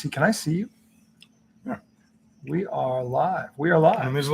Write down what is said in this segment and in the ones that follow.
see? Can I see you? Yeah. We are live. We are live. And there's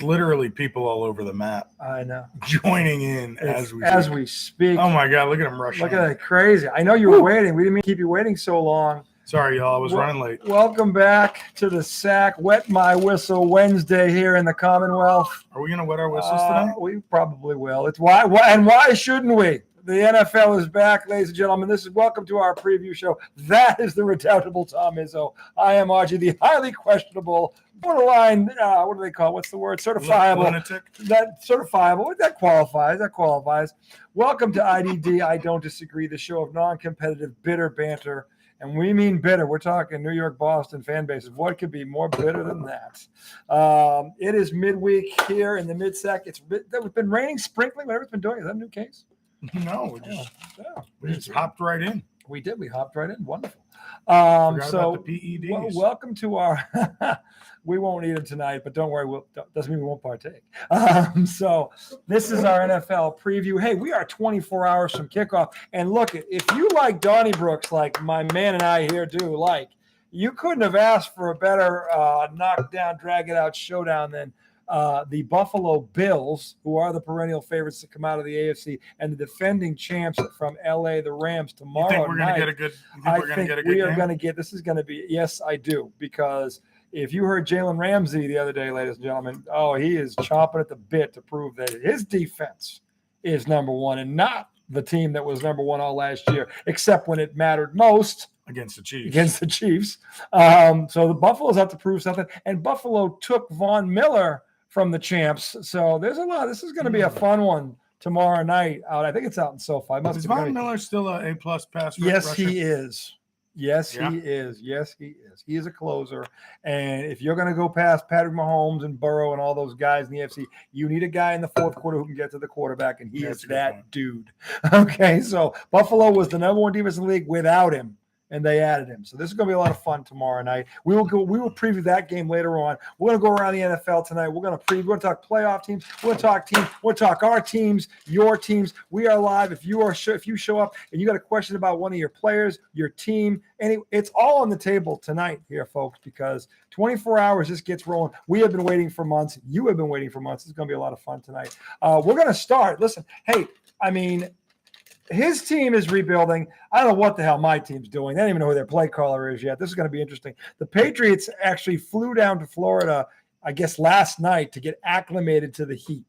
literally people all over the map I know. joining in As as we speak. Oh my God, look at them rushing. Look at that, crazy. I know you were waiting. We didn't mean to keep you waiting so long. Sorry, y'all. I was running late. Welcome back to the Sack Wet My Whistle Wednesday here in the Commonwealth. Are we going to wet our whistles tonight? We probably will. It's why shouldn't we? The NFL is back, ladies and gentlemen. This is welcome to our preview show. That is the redoubtable Tom Izzo. I am Archie, the highly questionable, borderline, what do they call it? What's the word? Certifiable. Lunatic. That certifiable. That qualifies. That qualifies. Welcome to IDD. I Don't Disagree, the show of non-competitive, bitter banter. And we mean bitter. We're talking New York, Boston fan bases. What could be more bitter than that? It is midweek here in the mid-sack. We've been raining, sprinkling, whatever it's been doing. Is that a new case? No, we just hopped right in. We did. We hopped right in. Wonderful. Forgot about the PEDs. Welcome to our we won't eat them tonight, but don't worry, doesn't mean we won't partake. So this is our NFL preview. Hey, we are 24 hours from kickoff. And look, if you like Donniebrooks, like my man and I here do, you couldn't have asked for a better knockdown, drag it out showdown than the Buffalo Bills, who are the perennial favorites to come out of the AFC, and the defending champs from LA, the Rams, tomorrow night. You think we're going to get a good game? This is going to be, yes, I do, because if you heard Jalen Ramsey the other day, ladies and gentlemen, he is chomping at the bit to prove that his defense is number one and not the team that was number one all last year, except when it mattered most. Against the Chiefs. So the Buffaloes have to prove something. And Buffalo took Von Miller from the champs. So there's a lot. This is going to be a fun one tomorrow night out. I think it's out in SoFi. Is Von Miller still an A-plus pass rusher? Yes, he is. Yes, he is. Yes, he is. He is a closer. And if you're going to go past Patrick Mahomes and Burrow and all those guys in the AFC, you need a guy in the fourth quarter who can get to the quarterback, and he is that dude. Okay, so Buffalo was the number one defense in the league without him, and they added him. So this is going to be a lot of fun tomorrow night. We will preview that game later on. We're going to go around the NFL tonight. We're going to talk playoff teams. We're going to talk teams. We'll talk our teams, your teams. We are live. If you show up and you got a question about one of your players, your team, it's all on the table tonight here, folks, because 24 hours this gets rolling. We have been waiting for months. You have been waiting for months. It's going to be a lot of fun tonight. We're going to start. Listen, his team is rebuilding. I don't know what the hell my team's doing. They don't even know who their play caller is yet. This is going to be interesting. The Patriots actually flew down to Florida, I guess, last night to get acclimated to the heat.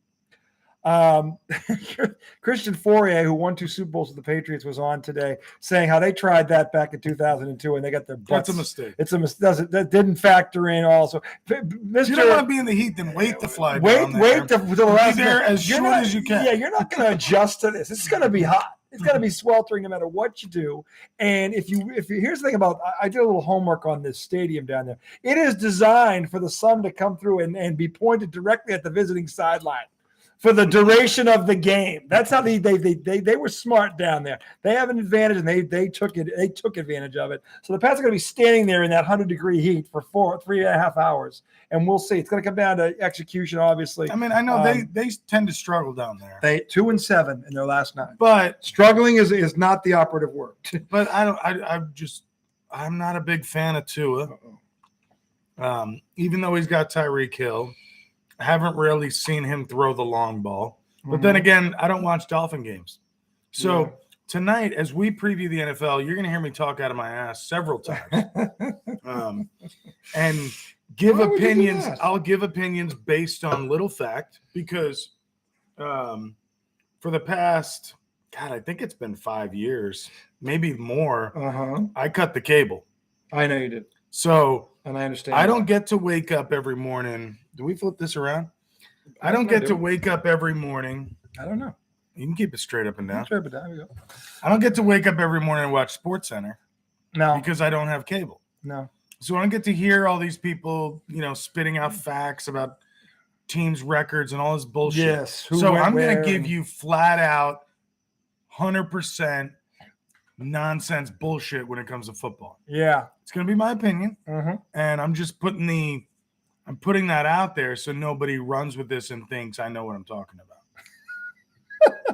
Christian Fourier, who won 2 Super Bowls with the Patriots, was on today saying how they tried that back in 2002 and they got their butts. That's a mistake. It's a mistake. That didn't factor in also. You don't want to be in the heat, then wait to fly. Wait till the last minute. Be there as short as you can. Yeah, you're not going to adjust to this. It's going to be hot. It's got to be sweltering no matter what you do. And if you here's the thing about, I did a little homework on this stadium down there. It is designed for the sun to come through and be pointed directly at the visiting sideline for the duration of the game. That's how they were smart down there. They have an advantage, and they took advantage of it. So the Pats are going to be standing there in that 100-degree heat for 3.5 hours, and we'll see. It's going to come down to execution, obviously. I mean, I know they tend to struggle down there. They 2-7 in their last 9, but struggling is not the operative word. But I'm not a big fan of Tua. Even though he's got Tyreek Hill. I haven't really seen him throw the long ball. But then again, I don't watch Dolphin games. So tonight, as we preview the NFL, you're going to hear me talk out of my ass several times. And give opinions. I'll give opinions based on little fact because for the past, I think it's been 5 years, maybe more, I cut the cable. I know you did. So and I understand. I don't get to wake up every morning. Do we flip this around? I don't get to wake up every morning. I don't know. You can keep it straight up and down. Straight up and down. We go. I don't get to wake up every morning and watch SportsCenter. No. Because I don't have cable. No. So I don't get to hear all these people, spitting out facts about teams' records and all this bullshit. Yes. So I'm going to give you flat out 100% nonsense bullshit when it comes to football. Yeah. It's going to be my opinion. And I'm just putting that out there so nobody runs with this and thinks I know what I'm talking about.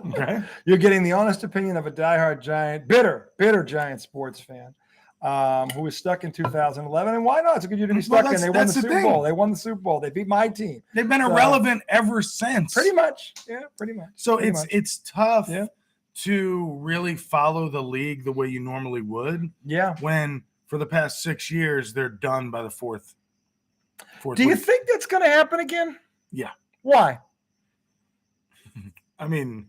Okay. You're getting the honest opinion of a diehard Giant, bitter Giant sports fan. who was stuck in 2011. And why not? It's a good year to be Well, stuck in. They won the that's the Super thing. Bowl. They won the Super Bowl. They beat my team. They've been So- irrelevant ever since. Pretty much. Yeah, pretty much. So Pretty it's much. it's tough Yeah. to really follow the league the way you normally would Yeah. when for the past 6 years they're done by the fourth Do you week. think that's going to happen again? Yeah. Why? I mean,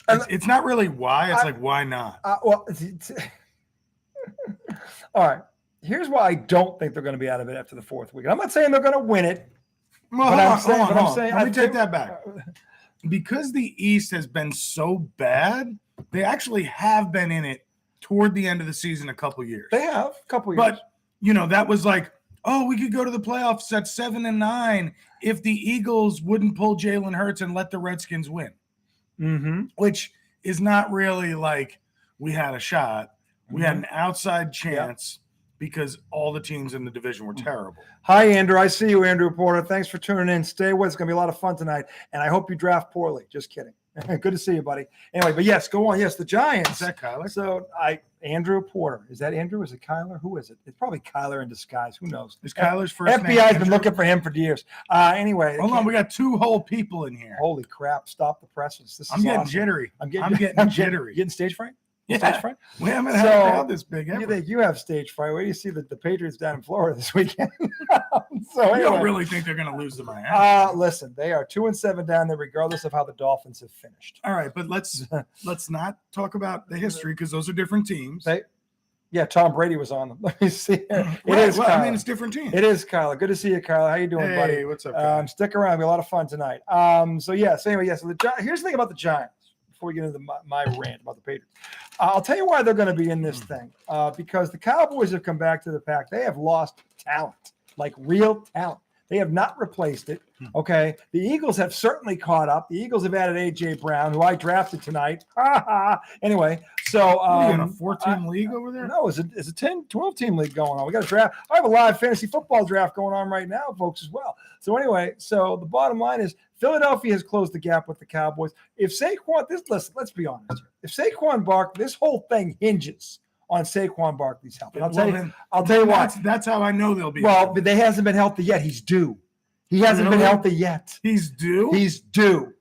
And- it's not really why. It's I- like, why not? Well, all right. Here's why I don't think they're going to be out of it after the fourth week. I'm not saying they're going to win it. Well, but hold I'm on, saying- hold on, but I'm hold on. saying- Let I me think- take that back. Because the East has been so bad, they actually have been in it toward the end of the season a couple years. They have a couple years. But that was like, oh, we could go to the playoffs at 7-9 if the Eagles wouldn't pull Jalen Hurts and let the Redskins win, which is not really like we had a shot. We had an outside chance because all the teams in the division were terrible. Hi, Andrew. I see you, Andrew Porter. Thanks for tuning in. Stay with us. It's going to be a lot of fun tonight. And I hope you draft poorly. Just kidding. Good to see you, buddy. Anyway, but yes, go on. Yes, the Giants. Is that Kyler? So Andrew Porter. Is that Andrew? Is it Kyler? Who is it? It's probably Kyler in disguise. Who knows? Is Kyler's first name FBI's been Andrew? looking for him for years. Anyway. Hold on, we got 2 whole people in here. Holy crap. Stop the presses. This is I'm getting awesome. jittery. I'm getting jittery. Getting stage fright? Yeah. Stage fright? We haven't had So, a crowd this big You ever. think you have stage fright? Where do you see the Patriots down in Florida this weekend? So I anyway, don't really think they're going to lose to Miami. listen, they are 2-7 down there, regardless of how the Dolphins have finished. All right, but let's not talk about the history because those are different teams. Yeah, Tom Brady was on them. Let me see. It Right, is. well, I Kyler. mean, it's different teams. It is Kyler. Good to see you, Kyler. How you doing, Hey, buddy? what's up, guys? Stick around. It'll be a lot of fun tonight. So here's the thing about the Giants. Before we get into my rant about the Patriots, I'll tell you why they're going to be in this thing. Because the Cowboys have come back to the pack. They have lost talent, like real talent. They have not replaced it. Okay. The Eagles have certainly caught up. The Eagles have added A.J. Brown, who I drafted tonight. Anyway, so What are you in a 4-team league over there? no, it's a 10, 12-team league going on. We got a draft. I have a live fantasy football draft going on right now, folks, as well. So anyway, so the bottom line is Philadelphia has closed the gap with the Cowboys. If Saquon, let's be honest here. If Saquon Barkley, this whole thing hinges on Saquon Barkley's health. And I'll tell you why. That's how I know they'll be. Well, but they hasn't been healthy yet. He's due. He hasn't been Really? healthy yet. he's due. He's due.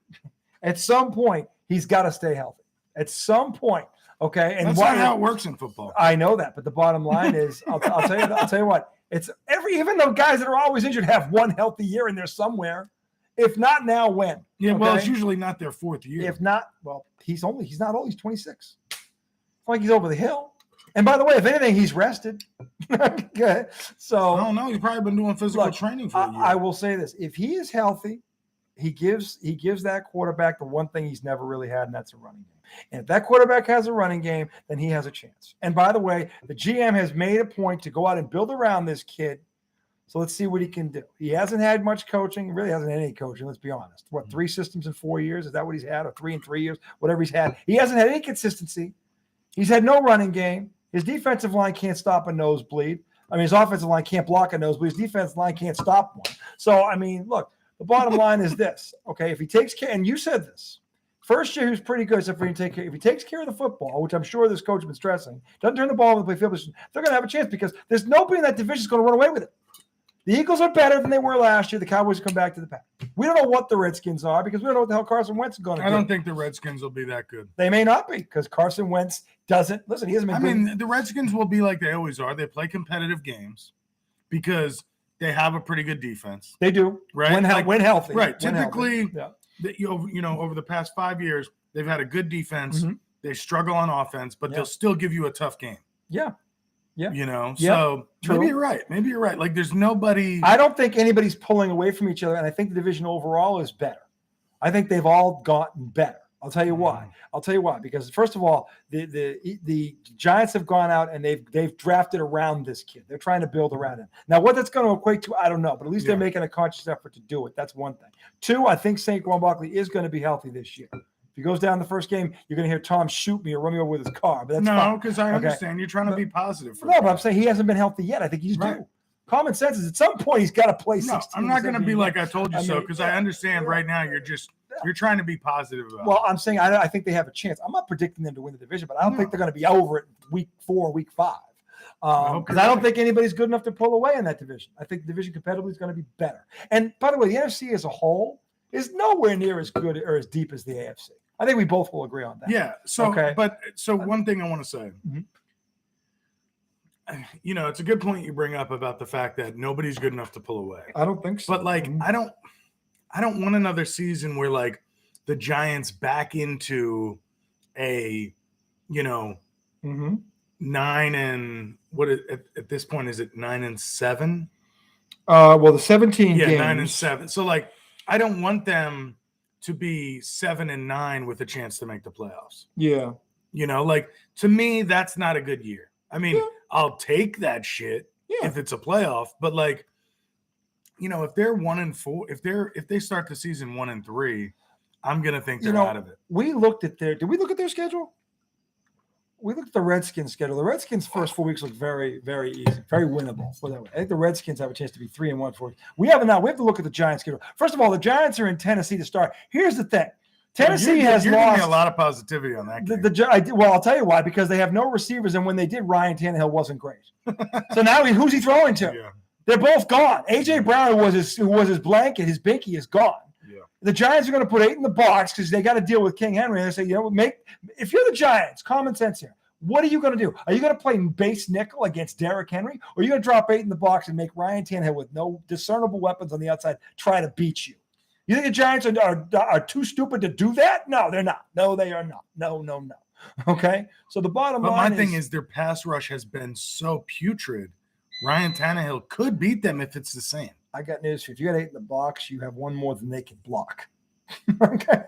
At some point, he's got to stay healthy. At some point, okay. And That's not how it works in football. I know that, but the bottom line is, I'll tell you what. It's even though guys that are always injured have one healthy year in there somewhere. If not now, when? Yeah, well, Okay? it's usually not their 4th year. If not, well, he's not old. He's 26. It's like he's over the hill. And by the way, if anything, he's rested. Okay. So I don't know. He's probably been doing physical Look, training for a year. I will say this: if he is healthy, he gives that quarterback the one thing he's never really had, and that's a running game. And if that quarterback has a running game, then he has a chance. And by the way, the GM has made a point to go out and build around this kid. So let's see what he can do. He hasn't had much coaching. He really hasn't had any coaching. Let's be honest. What, 3 systems in 4 years? Is that what he's had? Or 3 in 3 years? Whatever he's had. He hasn't had any consistency. He's had no running game. His defensive line can't stop a nosebleed. I mean, his offensive line can't block a nosebleed. His defensive line can't stop one. So, I mean, look, the bottom line is this. Okay, if he takes care, and you said this, first year he was pretty good, except for if he takes care of the football, which I'm sure this coach has been stressing, doesn't turn the ball over the play field position, they're going to have a chance because there's nobody in that division is going to run away with it. The Eagles are better than they were last year. The Cowboys come back to the pack. We don't know what the Redskins are because we don't know what the hell Carson Wentz is going to do. I don't think the Redskins will be that good. They may not be because Carson Wentz doesn't – listen, he hasn't been I good. mean, the Redskins will be like they always are. They play competitive games because they have a pretty good defense. They do. Right? When healthy. Right. When healthy. Typically, Yeah. over the past 5 years, they've had a good defense. Mhm. They struggle on offense, but Yeah. they'll still give you a tough game. Yeah. Yeah. So True. maybe you're right. Like there's nobody. I don't think anybody's pulling away from each other, and I think the division overall is better. I think they've all gotten better. I'll tell you why. Because first of all, the Giants have gone out and they've drafted around this kid. They're trying to build around him. Now, what that's going to equate to, I don't know, but at least they're making a conscious effort to do it. That's one thing. 2, I think Saquon Barkley is going to be healthy this year. If he goes down the first game, you're going to hear Tom shoot me or run me over with his car. But that's fine. No, because I understand you're trying to be positive. No, but I'm saying he hasn't been healthy yet. I think he's Right. due. Common sense is at some point he's got to play 16. No, I'm not going to be 17 like I told you I so mean, because yeah, I understand yeah. right now you're trying to be positive about Well, I'm saying I think they have a chance. I'm not predicting them to win the division, but I don't think they're going to be over it week 4, week 5. Because I don't think anybody's good enough to pull away in that division. I think the division competitively is going to be better. And by the way, the NFC as a whole is nowhere near as good or as deep as the AFC. I think we both will agree on that. Yeah. So, Okay. so one thing I want to say, it's a good point you bring up about the fact that nobody's good enough to pull away. I don't think so. But like, I don't want another season where like the Giants back into a, 9 and what at this point is it 9-7? Well, the 17 games. 9-7. So like, I don't want them to be 7-9 with a chance to make the playoffs. Yeah. Like to me, that's not a good year. I mean, I'll take that shit if it's a playoff, but like, if they're 1-4, if they start the season 1-3, I'm gonna think they're out of it. We looked at did we look at their schedule? We looked at the Redskins schedule. The Redskins' first 4 weeks look very, very easy, very winnable. I think the Redskins have a chance to be 3-1 for it. We have to look at the Giants' schedule. First of all, the Giants are in Tennessee to start. Here's the thing. Tennessee has lost. Giving me a lot of positivity on that. Well, I'll tell you why. Because they have no receivers, and when they did, Ryan Tannehill wasn't great. So now who's he throwing to? Yeah. They're both gone. AJ Brown, who was his blanket, his binky, is gone. Yeah. The Giants are going to put 8 in the box because they got to deal with King Henry. And they say, if you're the Giants, common sense here. What are you going to do? Are you going to play base nickel against Derrick Henry, or are you going to drop 8 in the box and make Ryan Tannehill with no discernible weapons on the outside try to beat you? You think the Giants are too stupid to do that? No, they're not. No, they are not. No. Okay? So the bottom line is... But my thing is their pass rush has been so putrid. Ryan Tannehill could beat them if it's the same. I got news for you. If you got 8 in the box, you have one more than they can block. Okay?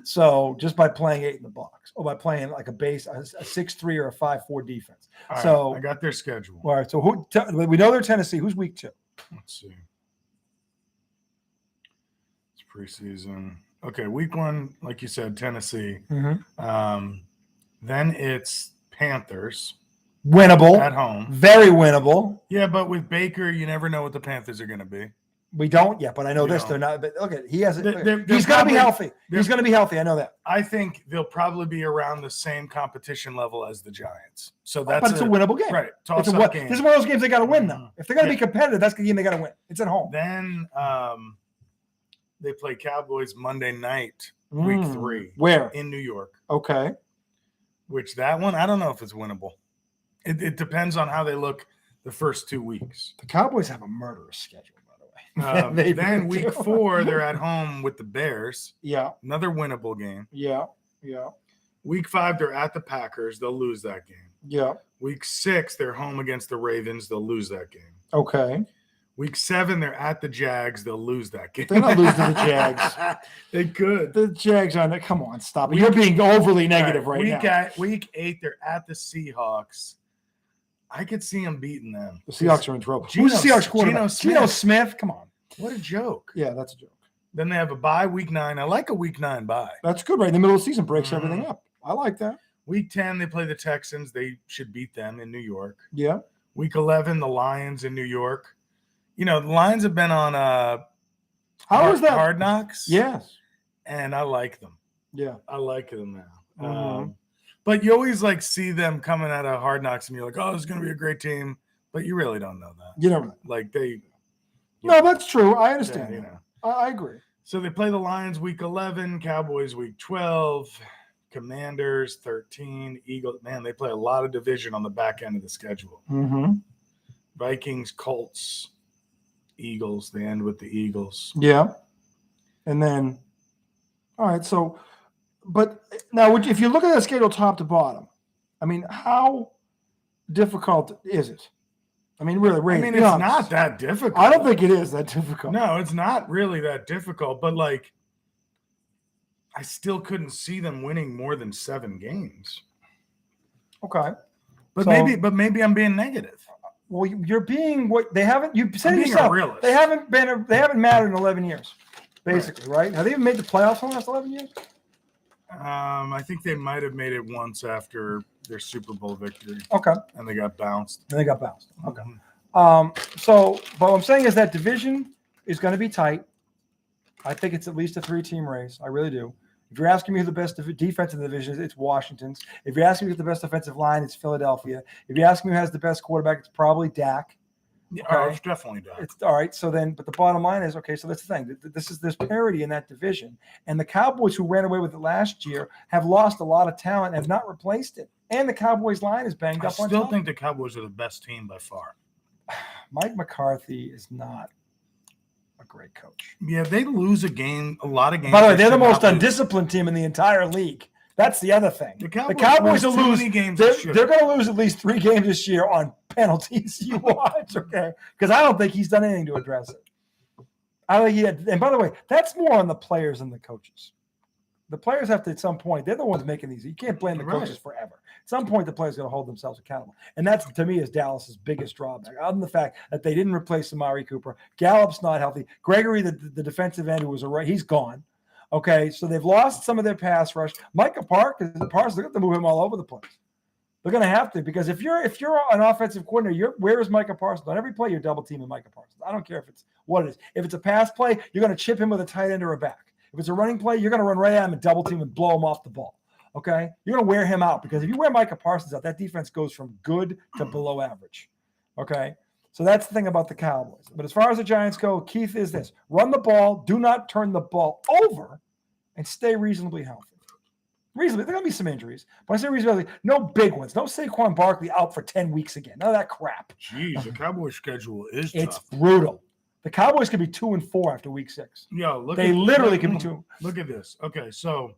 So just by playing 8 in the box, or by playing like a 6-3 or a 5-4 defense. All so right, I got their schedule. All right. So we know they're Tennessee. Who's week 2? Let's see. It's preseason. Okay, week 1, like you said, Tennessee. Mm-hmm. Then it's Panthers. Winnable. At home. Very winnable. Yeah, but with Baker, you never know what the Panthers are going to be. We don't yet, but I know this. They're not. But look at he's going to be healthy. He's going to be healthy. I know that. I think they'll probably be around the same competition level as the Giants. So that's it's a winnable game, right? This is one of those games they got to win, though. If they're going to be competitive, that's the game they got to win. It's at home. Then they play Cowboys Monday night, week 3. Where? In New York. Okay. Which that one, I don't know if it's winnable. It depends on how they look the first 2 weeks. The Cowboys have a murderous schedule. Then week 4, they're at home with the Bears. Yeah. Another winnable game. Yeah. Week 5, they're at the Packers. They'll lose that game. Yeah. Week 6, they're home against the Ravens. They'll lose that game. Okay. Week 7, they're at the Jags. They'll lose that game. They're not losing to the Jags. They could. The Jags aren't. Come on, stop it. You're being overly negative right now. Week 8, they're at the Seahawks. I could see them beating them. The Seahawks are in trouble. Who's the Seahawks quarterback? Geno Smith. Come on. What a joke. Yeah, that's a joke. Then they have a bye week 9. I like a week 9 bye. That's good, right? In the middle of the season, breaks everything up. I like that. Week 10, they play the Texans. They should beat them in New York. Yeah. Week 11, the Lions in New York. The Lions have been on Hard Knocks. Yes. And I like them. Yeah. I like them now. Mm-hmm. But you always see them coming out of Hard Knocks and you're like, oh, this is going to be a great team. But you really don't know that. You don't know. No, that's true. I understand. Yeah, I agree. So they play the Lions week 11, Cowboys week 12, Commanders 13, Eagles. Man, they play a lot of division on the back end of the schedule. Mm-hmm. Vikings, Colts, Eagles. They end with the Eagles. Yeah. And then, all right. So, but now if you look at the schedule top to bottom, I mean, how difficult is it? I mean, really, it's not that difficult. I don't think it is that difficult. No, it's not really that difficult. But I still couldn't see them winning more than 7 games. Okay, but maybe I'm being negative. Well, you're being what they haven't. You said it yourself. They haven't mattered in 11 years, basically, right? Have they even made the playoffs in the last 11 years? I think they might have made it once after their Super Bowl victory. Okay. And they got bounced. Okay. Mm-hmm. So, but what I'm saying is that division is going to be tight. I think it's at least a 3-team race. I really do. If you're asking me who the best defense in the division is, it's Washington's. If you're asking me who the best offensive line, it's Philadelphia. If you're asking me who has the best quarterback, it's probably Dak. Yeah, Okay. it's definitely Dak. It's all right. So then, but the bottom line is, okay, so that's the thing. There's parity in that division. And the Cowboys, who ran away with it last year, have lost a lot of talent and have not replaced it. And the Cowboys line is banged I up on still top. think the Cowboys are the best team by far. Mike McCarthy is not a great coach. Yeah, they lose a lot of games. By the way, they're the should not most lose. undisciplined team in the entire league. That's the other thing. The Cowboys Cowboys will lose too lose many games They're, they should. they're going to lose at least 3 games this year on penalties. You watch, okay? Because I don't think he's done anything to address it. I think he had. And by the way, that's more on the players than the coaches. The players have to, at some point, they're the ones making these. You can't blame the Right. coaches forever. At some point, the players got to hold themselves accountable. And that's, to me, is Dallas's biggest drawback, other than the fact that they didn't replace Amari Cooper. Gallup's not healthy. Gregory, the defensive end, who was he's gone. Okay, so they've lost some of their pass rush. Micah Parsons, they're going to have to move him all over the place. They're going to have to, because if you're an offensive coordinator, where is Micah Parsons? On every play, you're double teaming Micah Parsons. I don't care if it's what it is. If it's a pass play, you're going to chip him with a tight end or a back. If it's a running play, you're going to run right at him and double team and blow him off the ball. Okay, you're going to wear him out, because if you wear Micah Parsons out, that defense goes from good to below average. Okay, so that's the thing about the Cowboys. But as far as the Giants go, Keith, is this: run the ball, do not turn the ball over, and stay reasonably healthy. Reasonably, there are going to be some injuries, but I say reasonably, no big ones. No Saquon Barkley out for 10 weeks again. None of that crap. Jeez, the Cowboys' schedule is It's tough. brutal. The Cowboys could be 2-4 after week 6. Yo, They literally could be 2. Look at this. Okay, so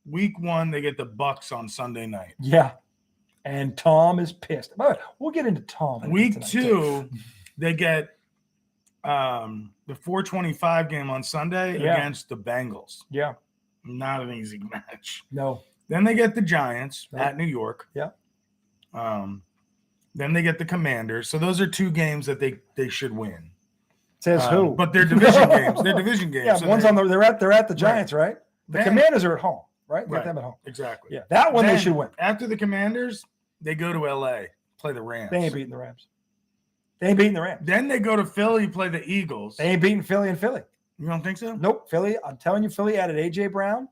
week 1, they get the Bucks on Sunday night. Yeah. And Tom is pissed. By the way, we'll get into Tom. Week tonight, 2, they get the 4:25 game on Sunday Yeah. against the Bengals. Yeah. Not an easy match. No. Then they get the Giants Right. at New York. Yeah. Then they get the Commanders. So those are 2 games that they should win. Says who? But they're division games. They're division games. Yeah, so one's on the. They're at the Giants, right? The Then- Commanders are at home, right? We Right. got them at home. Exactly. Yeah, that one they Then, should win. After the Commanders, they go to LA, play the Rams. They ain't beating the Rams. They ain't beating the Rams. Then they go to Philly, play the Eagles. They ain't beating Philly and Philly. You don't think so? Nope. Philly. I'm telling you, Philly added AJ Brown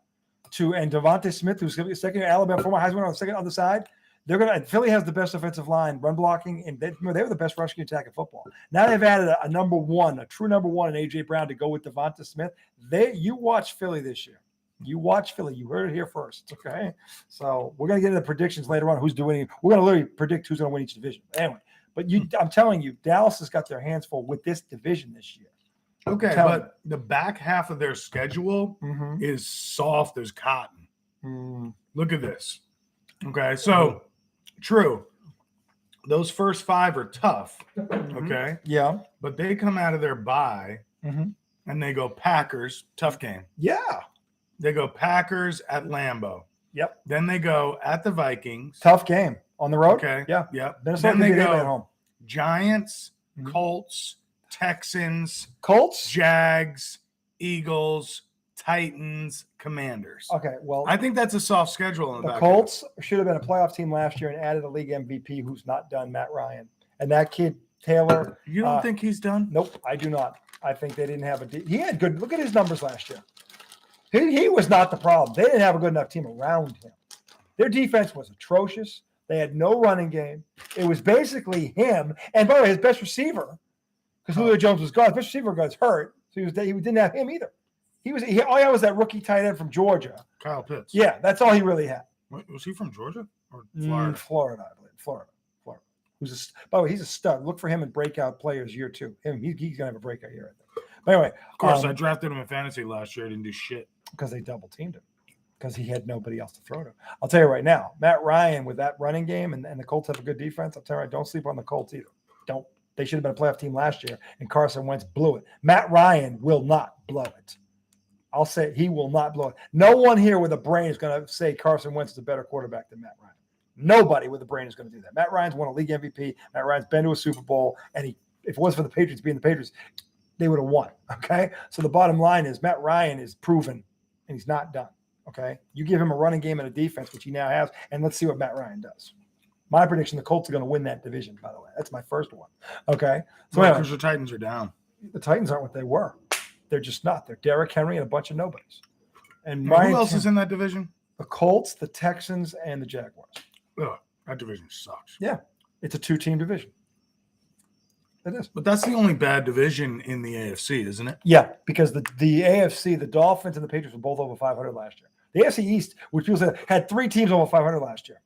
and Devontae Smith, who's going to be second year Alabama, former Heisman on the second other side. Philly has the best offensive line, run blocking, and they were the best rushing attack in football. Now they've added a number one, a true number one in AJ Brown to go with Devonta Smith. You watch Philly this year. You watch Philly. You heard it here first. Okay. So we're going to get into the predictions later on. Who's doing? We're going to literally predict who's going to win each division. Anyway, but I'm telling you, Dallas has got their hands full with this division this year. Okay, Tell but the back half of their schedule Mm-hmm. is soft as cotton. Mm. Look at this. Okay, so true. Those first 5 are tough. Okay, Yeah. but they come out of their bye Mm-hmm. and they go Packers, tough game. Yeah. They go Packers at Lambeau. Yep. Then they go at the Vikings. Tough game on the road. Okay. Yeah. Yep. Minnesota Then can they beat anybody at go home. Giants, Mhm. Colts, Texans, Colts. Jags, Eagles, Titans, Commanders. Okay. Well, I think that's a soft schedule in the the back Colts should have been a playoff team last year and added a league MVP who's not done, Matt Ryan. And that kid, Taylor, half. You don't think he's done? nope, I do not. I think they didn't have he had good, look at his numbers last year. He was not the problem. They didn't have a good enough team around him. Their defense was atrocious. They had no running game. It was basically him. And by the way, his best receiver, because Julio Jones was gone, his best receiver got hurt, so he didn't have him either. All he had was that rookie tight end from Georgia. Kyle Pitts. Yeah, that's all he really had. Was he from Georgia or Florida, Florida? I believe. Florida. By the way, he's a stud. Look for him in breakout players year 2. He's gonna have a breakout year, I think. But anyway, Of course, I drafted him in fantasy last year. Didn't do shit. because they double teamed him because he had nobody else to throw to. I'll tell you right now, Matt Ryan with that running game and the Colts have a good defense. I'll tell you right, don't sleep on the Colts either. Don't. They should have been a playoff team last year, and Carson Wentz blew it. Matt Ryan will not blow it. I'll say he will not blow it. No one here with a brain is going to say Carson Wentz is a better quarterback than Matt Ryan. Nobody with a brain is going to do that. Matt Ryan's won a league MVP. Matt Ryan's been to a Super Bowl, and if it was for the Patriots being the Patriots, they would have won. Okay, so the bottom line is Matt Ryan is proven, and he's not done. Okay, you give him a running game and a defense, which he now has, and let's see what Matt Ryan does. My prediction: the Colts are going to win that division. By the way, that's my first one. Okay, so anyway, Because the Titans are down. the Titans aren't what they were. They're just not. They're Derrick Henry and a bunch of nobodies. And Now, who else is in that division? The Colts, the Texans, and the Jaguars. Ugh, that division sucks. Yeah, it's a 2-team division. It is. But that's the only bad division in the AFC, isn't it? Yeah, because the AFC, the Dolphins and the Patriots were both over 500 last year. The AFC East, which people said had 3 teams over 500 last year.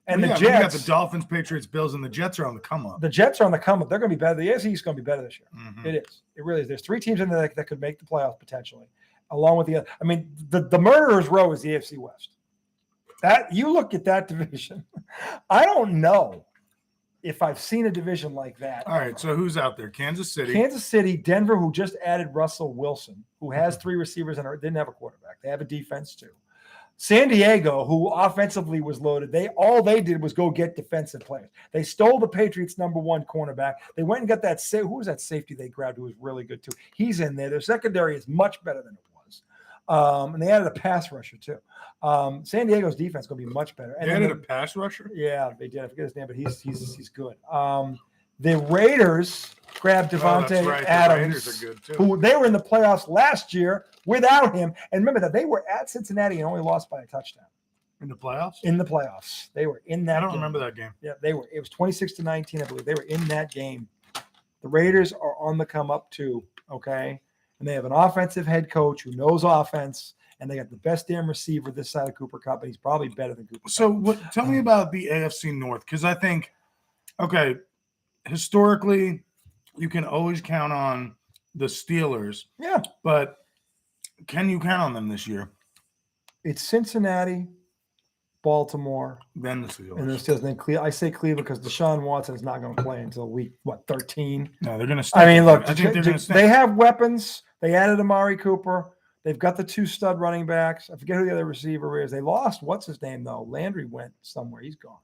And the You got Jets, the Dolphins, Patriots, Bills, and the Jets are on the come up. the Jets are on the come up. They're going to be better. The AFC East is going to be better this year. Mhm. It is. It really is. There's 3 teams in there that could make the playoffs potentially, along with the other. I mean, the murderer's row is the AFC West. That you look at that division. I don't know if I've seen a division like that. All right, so who's out there? Kansas City. Kansas City, Denver, who just added Russell Wilson, who has 3 receivers and didn't have a quarterback. They have a defense too. San Diego, who offensively was loaded, all they did was go get defensive players. They stole the Patriots' #1 cornerback. They went and got that. Who was that safety they grabbed who was really good too? He's in there. Their secondary is much better than it was. And they added a pass rusher too. San Diego's defense is going to be much better. And They added a pass rusher? Yeah, they did. I forget his name, but he's good. The Raiders grabbed Devontae that's right. Adams, The Raiders are good too. who they were in the playoffs last year without him. And remember that they were at Cincinnati and only lost by a touchdown In the playoffs? in the playoffs. They were in that. I don't game. remember that game. Yeah, they were. It was 26-19, I believe. They were in that game. The Raiders are on the come up too. Okay, and they have an offensive head coach who knows offense. And they got the best damn receiver this side of Cooper Kupp. And he's probably better than Cooper. So tell me about the AFC North, because I think, okay, historically, you can always count on the Steelers. Yeah. But can you count on them this year? It's Cincinnati, Baltimore, Then the Steelers. and the Steelers. And then I say Cleveland because Deshaun Watson is not going to play until week 13. No, they're going to. I mean, look, I think they're going to. they have weapons. They added Amari Cooper. They've got the 2 stud running backs. I forget who the other receiver is. They lost what's his name though. Landry went somewhere. He's gone.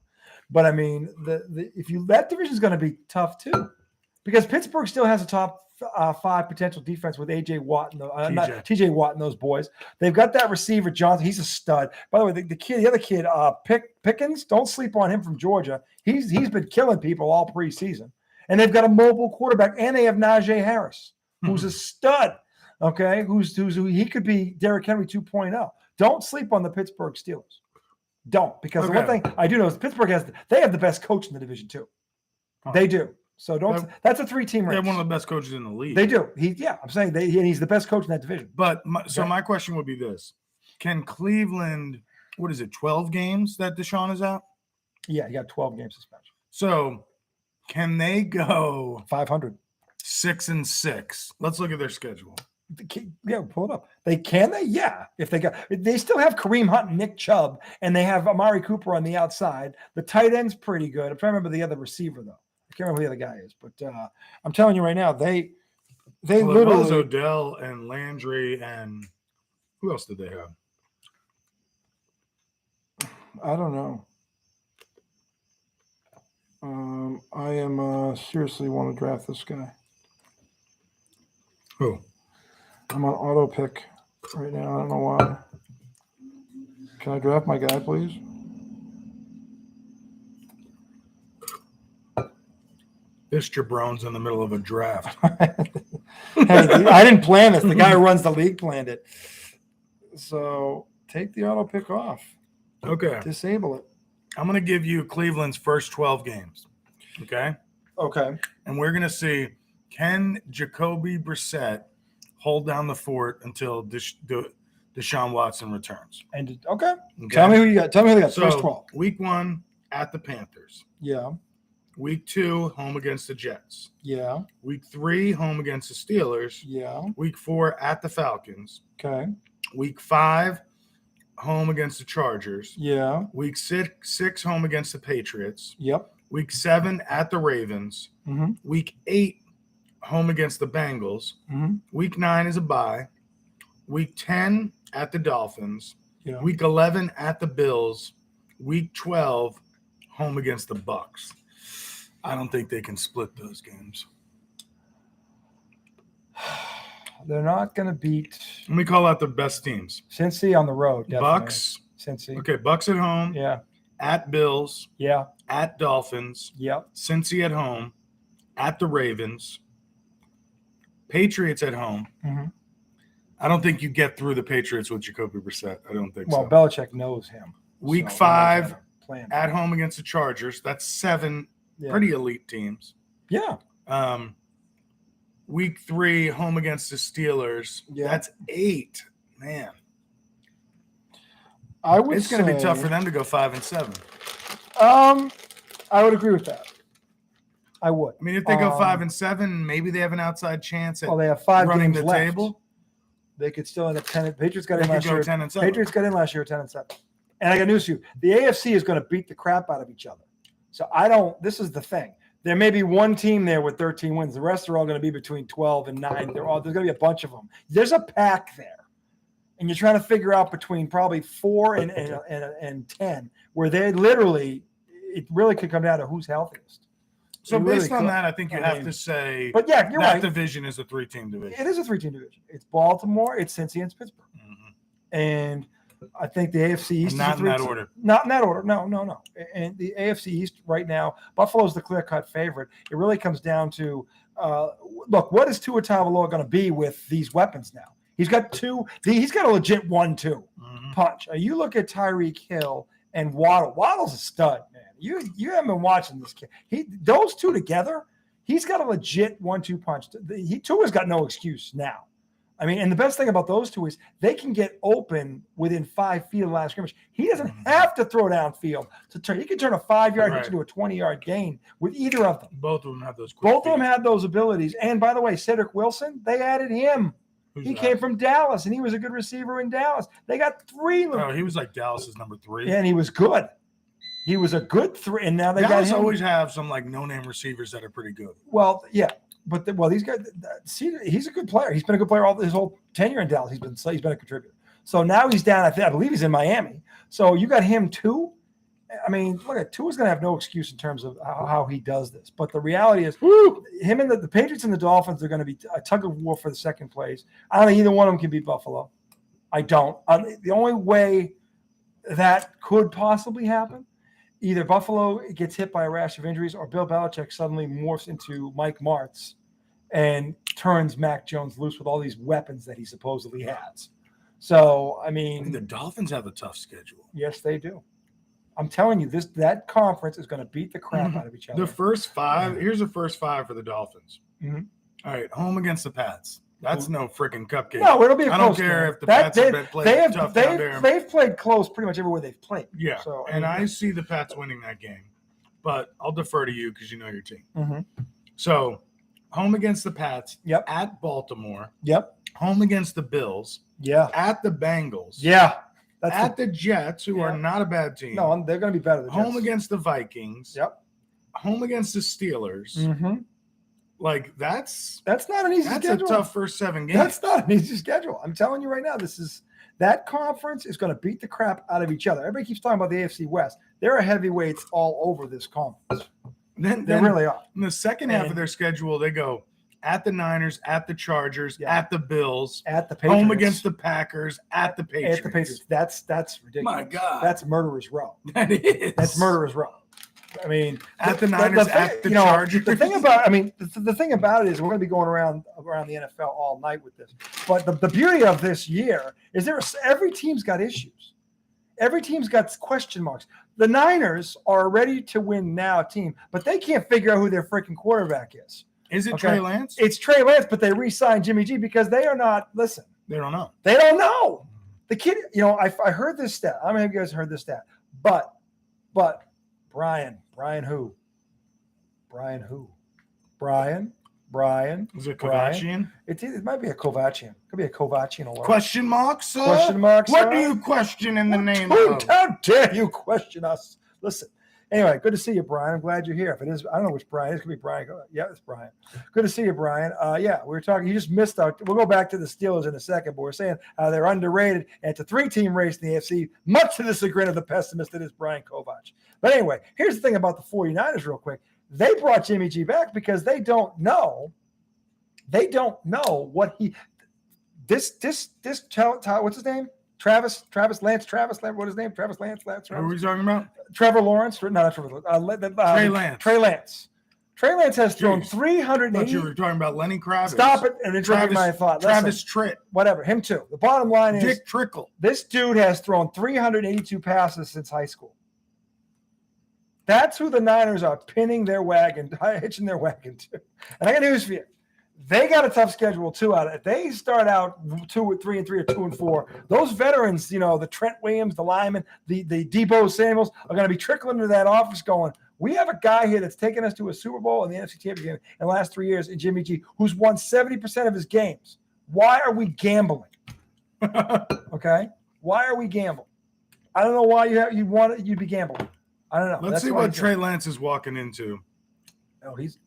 But I mean, that division is going to be tough too, because Pittsburgh still has a top 5 potential defense with AJ Watt and TJ Watt and those boys. They've got that receiver Johnson. He's a stud. By the way, the other kid, Pickens. Don't sleep on him from Georgia. He's been killing people all preseason. And they've got a mobile quarterback, and they have Najee Harris, who's a stud. Okay, who he could be Derrick Henry 2.0. Don't sleep on the Pittsburgh Steelers. Don't, because the one thing I do know is Pittsburgh they have the best coach in the division too. They do. So don't. That's a 3-team race. They have one of the best coaches in the league. They do. I'm saying he's the best coach in that division. But my question would be this: can Cleveland? What is it? 12 games that Deshaun is out. Yeah, he got 12 game suspension. So can they go 500? 6-6? Let's look at their schedule. Yeah, pull it up. Yeah. If they still have Kareem Hunt and Nick Chubb, and they have Amari Cooper on the outside. The tight end's pretty good. I'm trying to remember the other receiver though. I can't remember who the other guy is, but I'm telling you right now, they literally it was Odell and Landry, and who else did they have? I don't know. I am seriously want to draft this guy. Who? I'm on auto pick right now. I don't know why. Can I draft my guy, please? This jabron's in the middle of a draft. Hey, I didn't plan this. The guy who runs the league planned it. So take the auto pick off. Okay. Disable it. I'm going to give you Cleveland's first 12 games. Okay. Okay. And we're going to see, can Jacoby Brissett hold down the fort until Deshaun Watson returns? And okay. Tell me who you got. Tell me who they got. So, first 12. Week 1 at the Panthers. Yeah. Week 2 home against the Jets. Yeah. Week 3 home against the Steelers. Yeah. Week 4 at the Falcons. Okay. Week 5 home against the Chargers. Yeah. Week 6 home against the Patriots. Yep. Week 7 at the Ravens. Mm-hmm. Week 8 home against the Bengals. Mm-hmm. Week 9 is a bye. Week 10 at the Dolphins. Yeah. Week 11 at the Bills. Week 12 home against the Bucks. I don't think they can split those games. They're not going to beat Let me call out the best teams. Cincy on the road. Definitely. Bucks. Cincy. Okay, Bucks at home. Yeah. At Bills. Yeah. At Dolphins. Yep. Cincy at home. At the Ravens. Patriots at home. Mm-hmm. I don't think you get through the Patriots with Jacoby Brissett. I don't think Well, so. Belichick knows him. Week so he knows 5 how to plan. at home against the Chargers. That's 7 pretty elite teams. Yeah. Week 3 home against the Steelers. Yeah. That's 8. Man, It's going to be tough for them to go 5-7. I would agree with that. I would. I mean, if they go 5-7, maybe they have an outside chance at Well, they have 5 running games the left. table. They could still end up 10. Patriots got They in could last go year. 10-7. Patriots got in last year 10-7. And I got news for you. The AFC is going to beat the crap out of each other. So this is the thing. There may be one team there with 13 wins. The rest are all going to be between 12 and 9. There's going to be a bunch of them. There's a pack there. And you're trying to figure out between probably 4 and 10, where they literally, it really could come down to who's healthiest. So It really based on could. that, I think you have to say But yeah, you're that right. division is a 3-team division. It is a 3-team division. It's Baltimore, it's Cincy, and it's Pittsburgh. Mm-hmm. And I think the AFC East Not is in that order. Not in that order. No. And the AFC East right now, Buffalo's the clear-cut favorite. It really comes down to, look, what is Tua Tagovailoa going to be with these weapons now? He's got he's got a legit 1-2 punch. You look at Tyreek Hill and Waddle. Waddle's a stud, man. You haven't been watching this kid. Those two together, he's got a legit 1-2 punch. Tua's got no excuse now. I mean, and the best thing about those two is they can get open within 5 feet of the line of scrimmage. He doesn't have to throw downfield to turn. He can turn a 5-yard hit into a 20-yard gain with either of them. Both of them have those. Quick Both of them feet. had those abilities. And by the way, Cedric Wilson, they added him. He came from Dallas, and he was a good receiver in Dallas. They got 3. Oh, he was like Dallas's number 3. And he was good. He was a good 3, and now they Dallas got him. always have some like no-name receivers that are pretty good. Well, yeah. But these guys, see, he's a good player. He's been a good player all his whole tenure in Dallas. He's been a contributor. So now he's down. I believe he's in Miami. So you got him too. I mean, look at Tua's going to have no excuse in terms of how he does this. But the reality is, him and the Patriots and the Dolphins are going to be a tug of war for the second place. I don't think either one of them can beat Buffalo. I don't. The only way that could possibly happen, either Buffalo gets hit by a rash of injuries or Bill Belichick suddenly morphs into Mike Martz and turns Mac Jones loose with all these weapons that he supposedly has. So, I mean, the Dolphins have a tough schedule. Yes, they do. I'm telling you, that conference is going to beat the crap out of each other. The first 5, here's the first 5 for the Dolphins. Mhm. All right, home against the Pats. That's no freaking cupcake. No, it'll be a I close don't care game. if the Pats have played tough down there. They've played close pretty much everywhere they've played. Yeah, So, I see the Pats winning that game. But I'll defer to you because you know your team. Mhm. So, home against the Pats. Yep. At Baltimore. Yep. Home against the Bills. Yeah. At the Bengals. Yeah. At the Jets, who are not a bad team. No, they're going to be better than Home Jets. against the Vikings. Yep. Home against the Steelers. Mm-hmm. Like that's not an easy schedule. That's a tough first 7 games. That's not an easy schedule. I'm telling you right now, that conference is going to beat the crap out of each other. Everybody keeps talking about the AFC West. There are heavyweights all over this conference. They really are. In the second half of their schedule, they go at the Niners, at the Chargers, at the Bills, at the Patriots, home against the Packers, at the Patriots. At the Patriots. That's ridiculous. My God. That's murderer's row. That is. That's murderer's row. I mean, at the Niners, at the Chargers. The thing about, the thing about it is we're going to be going around the NFL all night with this. But the beauty of this year is every team's got issues. Every team's got question marks. The Niners are a ready to win now team, but they can't figure out who their freaking quarterback is. Is it Trey Lance? It's Trey Lance, but they re-signed Jimmy G because they are not. Listen, they don't know. They don't know. The kid, I heard this stat. I don't know if you guys heard this stat, but Brian who? Brian. Is it Kovacian? It might be a Kovacian. It could be a Kovacian alert. Question mark, sir? Question mark, sir? What do you question in the name of? How dare you question us? Listen. Anyway, good to see you, Brian. I'm glad you're here. If it is, I don't know which Brian. It could be Brian. Yeah, it's Brian. Good to see you, Brian. Yeah, we were talking. You just missed out. We'll go back to the Steelers in a second, but we're saying they're underrated, and it's a 3-team race in the AFC, much to the chagrin of the pessimist that is Brian Kovac. But anyway, here's the thing about the 49ers real quick. They brought Jimmy G back because they don't know what what's his name? Travis Lance, what his name? Travis Lance. What are we talking about? Trevor Lawrence. No, not Trevor Lawrence. Trey Lance. Trey Lance has thrown Jeez. I 380. thought you were talking about Lenny Kravitz. Stop it and interrupt my thought. Travis Tritt. Whatever. Him too. The bottom line is Dick Trickle. this dude has thrown 382 passes since high school. That's who the Niners are hitching their wagon to. And I got news for you. They got a tough schedule too. If they start out 2-3 or 2-4, those veterans, the Trent Williams, the linemen, the Deebo Samuels are going to be trickling into that office going, we have a guy here that's taken us to a Super Bowl and the NFC Championship game in the last 3 years in Jimmy G, who's won 70% of his games. Why are we gambling? Okay? Why are we gambling? I don't know why you'd be gambling. I don't know. Let's see what Trey Lance is walking into. Oh, he's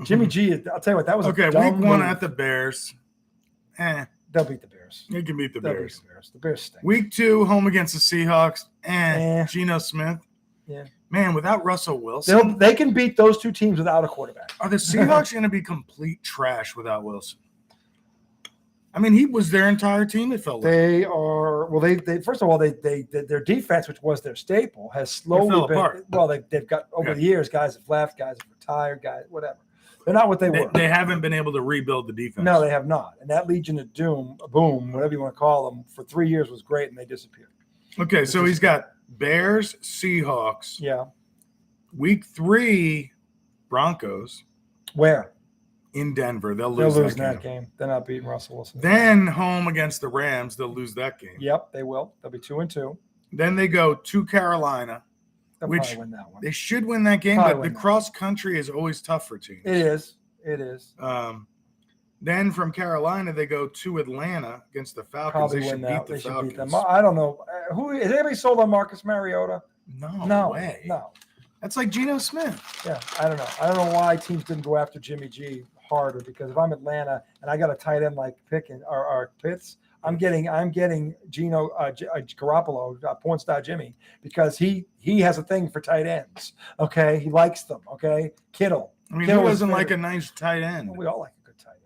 Jimmy G. I'll tell you what, that was okay. A dumb Week 1 move. at the Bears. They'll beat the Bears. They can beat the They'll Bears. beat the Bears. The Bears stink. Week 2, home against the Seahawks. Geno Smith. Yeah. Man, without Russell Wilson. They can beat those two teams without a quarterback. Are the Seahawks going to be complete trash without Wilson? I mean, he was their entire team, it felt like. They are they first of all, their defense, which was their staple, has slowly been apart. Well, they've got over the years, guys have left, guys have retired, guys, whatever. They're not what they were. They haven't been able to rebuild the defense. No, they have not. And that Legion of Doom, boom, whatever you want to call them, for 3 years was great, and they disappeared. Okay, so he's got Bears, Seahawks. Yeah. Week 3, Broncos. Where? In Denver. They'll They'll lose lose that game. They're not beating Russell Wilson. Then home against the Rams. They'll lose that game. Yep, they will. They'll be 2-2. Then they go to Carolina. They'll Which probably win that one. They should win that game, Probably but win the that. cross country is always tough for teams. It is. It is. Then from Carolina, they go to Atlanta against the Falcons. Probably They win should that. beat the They should Falcons. beat them. I don't know. Who is anybody sold on Marcus Mariota? No way. No. That's like Geno Smith. Yeah, I don't know. I don't know why teams didn't go after Jimmy G harder, because if I'm Atlanta and I got a tight end like Pickens or Pitts, I'm getting Gino Garoppolo, porn star Jimmy, because he has a thing for tight ends. Okay, he likes them. Okay, Kittle. I mean, Kittle who is doesn't like a favorite. nice tight end? Well, we all like a good tight end.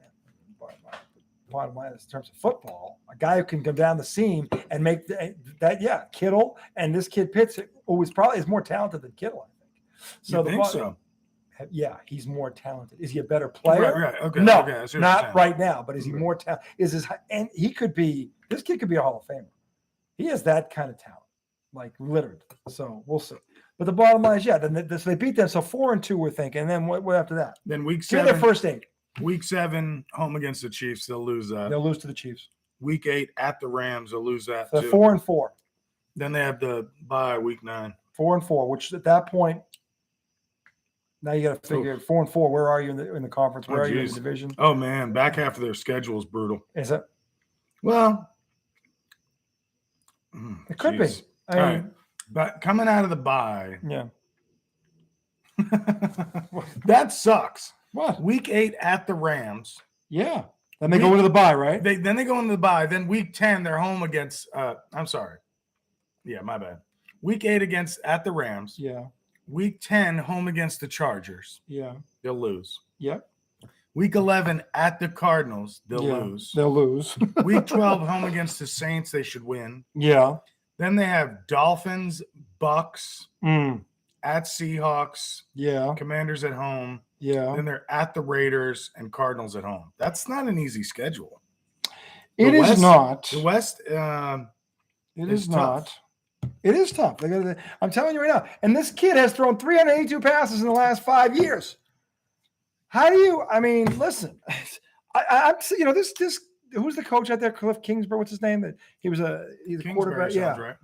Bottom line is, in terms of football, a guy who can come down the seam and make that. Yeah, Kittle and this kid Pitts, who is more talented than Kittle, I think. So You think so? Yeah, he's more talented. Is he a better player? Right. Okay. No, okay, I see what you're not saying. right now. But is he more talented? And he could be. This kid could be a Hall of Famer. He has that kind of talent, like littered. So we'll see. But the bottom line is, yeah. Then they beat them. So 4-2, we're thinking. And then what after that? Then week Give me 7. their first 8. Week 7, home against the Chiefs. They'll lose that. They'll lose to the Chiefs. Week 8 at the Rams. They'll lose that So too. 4-4. Then they have the bye week 9. 4-4. Which at that point, now you got to figure 4-4. Where are you in the conference? Where are you in the geez. division? Oh man, back half of their schedule is brutal. Is it? Well, It could geez. be. I mean, All right. But coming out of the bye, yeah. that sucks. What? Week 8 at the Rams. Yeah. Then they go into the bye, right? Then they go into the bye. Then week 10, they're home against. I'm sorry. Yeah, my bad. Week 8 at the Rams. Yeah. Week 10, home against the Chargers. Yeah. They'll lose. Yep. Week 11 at the Cardinals. They'll Yeah. lose. They'll lose. Week 12, home against the Saints. They should win. Yeah. Then they have Dolphins, Bucks, Mm. at Seahawks, Yeah. Commanders at home. Yeah. Then they're at the Raiders and Cardinals at home. That's not an easy schedule. It The is West- not. The West, It is is tough. not. It is tough. I'm telling you right now. And this kid has thrown 382 passes in the last 5 years. How do you? I mean, listen. I'm this. Who's the coach out there? Cliff Kingsbury. What's his name? That he's a Kingsbury quarterback. sounds Yeah. right.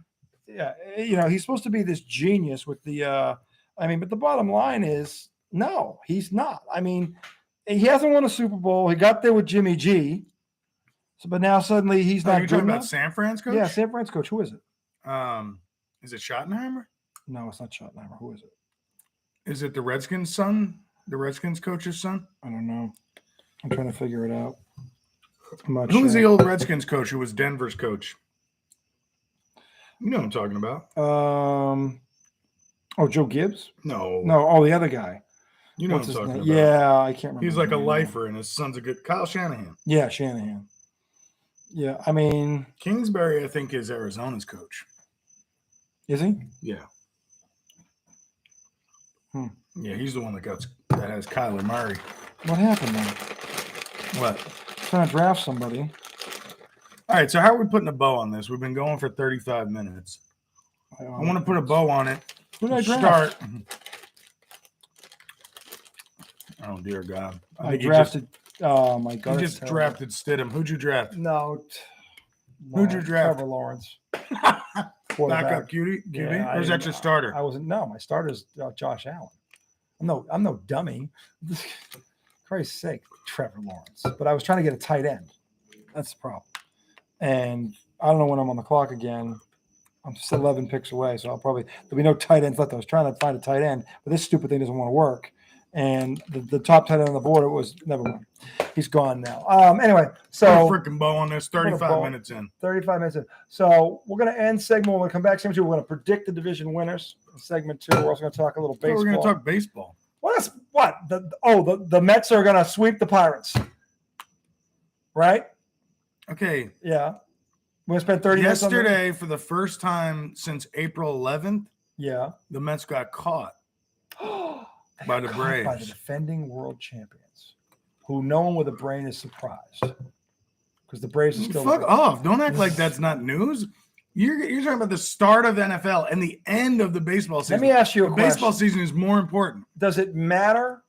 Yeah, he's supposed to be this genius with the but the bottom line is no, he's not. I mean, he hasn't won a Super Bowl. He got there with Jimmy G. So, but now suddenly he's Are not you good talking about enough. San Fran's coach? Yeah, San Fran's coach. Who is it? Is it Schottenheimer? No, it's not Schottenheimer. Who is it? Is it the Redskins' son? The Redskins coach's son? I don't know. I'm trying to figure it out. I'm not Who sure. was the old Redskins coach who was Denver's coach? You know what I'm talking about. Joe Gibbs? No. The other guy. You know What's what I'm his talking name? about. Yeah, I can't remember. He's his like a name. lifer, and his son's a good Kyle Shanahan. Yeah, Shanahan. Yeah, I mean, Kingsbury, I think, is Arizona's coach. is he? Yeah. Hmm. Yeah, he's the one that that has Kyler Murray. What happened then? What? Trying to draft somebody. All right, so how are we putting a bow on this? We've been going for 35 minutes. I want to put a bow on it. Who did I draft? Start. Oh, dear God. I think drafted. Oh, my God. You just drafted Stidham. Who'd you draft? No. Who'd you draft? Trevor Lawrence. Backup QB? Yeah, or is that your starter? I wasn't. No, my starter is Josh Allen. I'm no dummy. Christ's sake, Trevor Lawrence. But I was trying to get a tight end. That's the problem. And I don't know when I'm on the clock again. I'm just 11 picks away, so there'll be no tight ends left. I was trying to find a tight end, but this stupid thing doesn't want to work. And the top tight end on the board, it was never mind. He's gone now. Anyway, so Put a freaking bow on this. 35 minutes in. 35 minutes in. So we're going to end segment. We're going to come back segment 2. We're going to predict the division winners. In segment 2, we're also going to talk a little baseball. We're going to talk baseball. What? The Mets are going to sweep the Pirates, right? Okay. Yeah. We're going to spend 30 minutes on yesterday, for the first time since April 11th, yeah, the Mets got caught by the Braves. By the defending world champions, who no one with a brain is surprised. Because the Braves are still... Fuck off. Don't act like that's not news. You're talking about the start of the NFL and the end of the baseball season. Let me ask you a question. Baseball season is more important. Does it matter?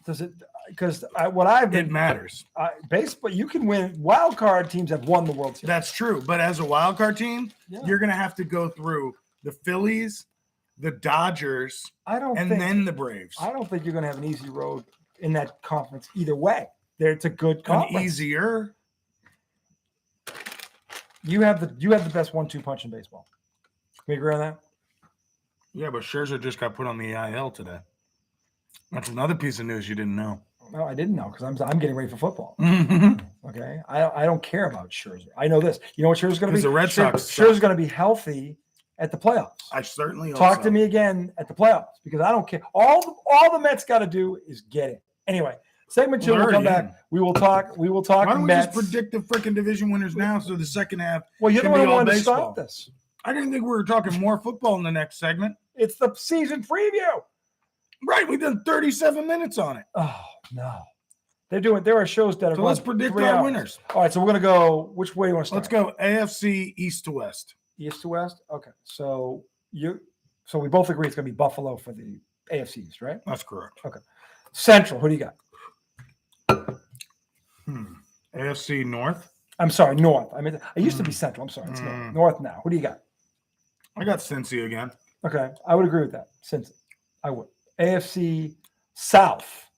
Does it... Because it matters. Baseball, you can win. Wild card teams have won the World Series. That's true. But as a wild card team, you're going to have to go through the Phillies, the Dodgers, then the Braves. I don't think you're going to have an easy road in that conference either way. It's a good conference. Easier. You have the best 1-2 punch in baseball. Can we agree on that? Yeah, but Scherzer just got put on the IL today. That's another piece of news you didn't know. No, I didn't know because I'm getting ready for football. Okay, I don't care about Scherzer. I know this. You know what Scherzer's going to be? The Red Sox. Scherzer's going to be healthy at the playoffs. I certainly hope Talk to me again at the playoffs because I don't care. All the Mets got to do is get it. Anyway, segment 2 will come back. We will talk. Why don't Mets. we just predict the freaking division winners now so the second half? Well, you're the one who wanted to start this. I didn't think we were talking more football in the next segment. It's the season preview. Right, we've done 37 minutes on it. Oh no, there are shows that are. So let's predict our winners. All right, so we're gonna go. Which way do you want to start? Let's go AFC East to West. East to West. Okay, so we both agree it's gonna be Buffalo for the AFC East, right? That's correct. Okay. Central. Who do you got? AFC North. I'm sorry, North. I mean, it used to be Central. I'm sorry, it's North now. Who do you got? I got Cincy again. Okay, I would agree with that. Cincy, I would. AFC South.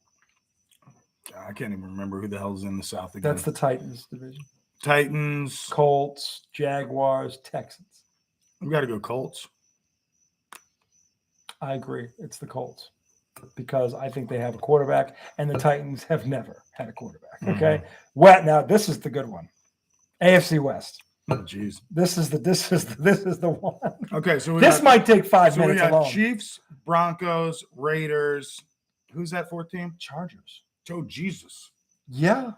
I can't even remember who the hell's in the South again. That's the Titans division. Titans, Colts, Jaguars, Texans. We got to go Colts. I agree. It's the Colts because I think they have a quarterback, and the Titans have never had a quarterback. Okay, now this is the good one. AFC West. Oh, jeez. This is the one. Okay, so this might take 5 minutes we got alone. Chiefs, Broncos, Raiders. Who's that fourth team? Chargers. Oh, Jesus. Yeah.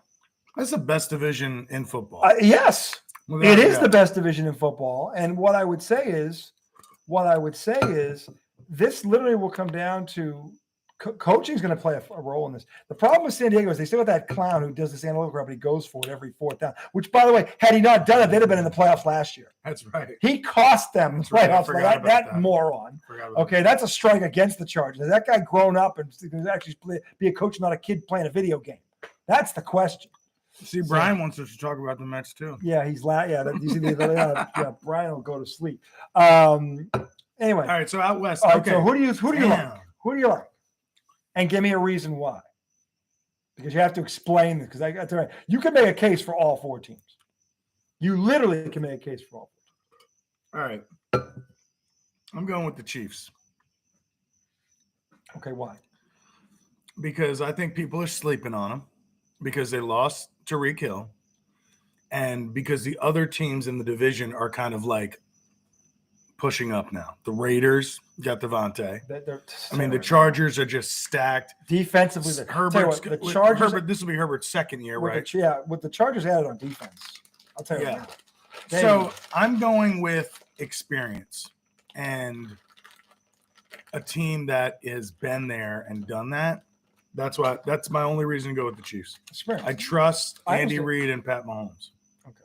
That's the best division in football. Yes. It is the best division in football. And what I would say is this literally will come down to coaching is going to play a role in this. The problem with San Diego is they still got that clown who does this analytical crap, but he goes for it every fourth down, which, by the way, had he not done it, they'd have been in the playoffs last year. That's right. He cost them the playoffs. Right. That moron. Okay, that's a strike against the Chargers. Has that guy grown up and can actually be a coach, not a kid playing a video game? That's the question. See, Brian wants us to talk about the Mets, too. Yeah, he's you see Brian will go to sleep. Anyway. All right, so out west. All right, okay. so who do you like? Who do you like? And give me a reason why. Because you have to explain this. Because I got to you can make a case for all 4 teams. You literally can make a case for all 4 teams. All right. I'm going with the Chiefs. Okay, why? Because I think people are sleeping on them. Because they lost Tyreek Hill. And because the other teams in the division are kind of like pushing up now. The Raiders got Devontae. The Chargers are just stacked. Defensively, the Chargers. This will be Herbert's second year, right? With the Chargers added on defense. I'll tell you. Yeah. So I'm going with experience. And a team that has been there and done that. That's my only reason to go with the Chiefs. Experience. I trust I Andy understand. Reid and Pat Mahomes. Okay.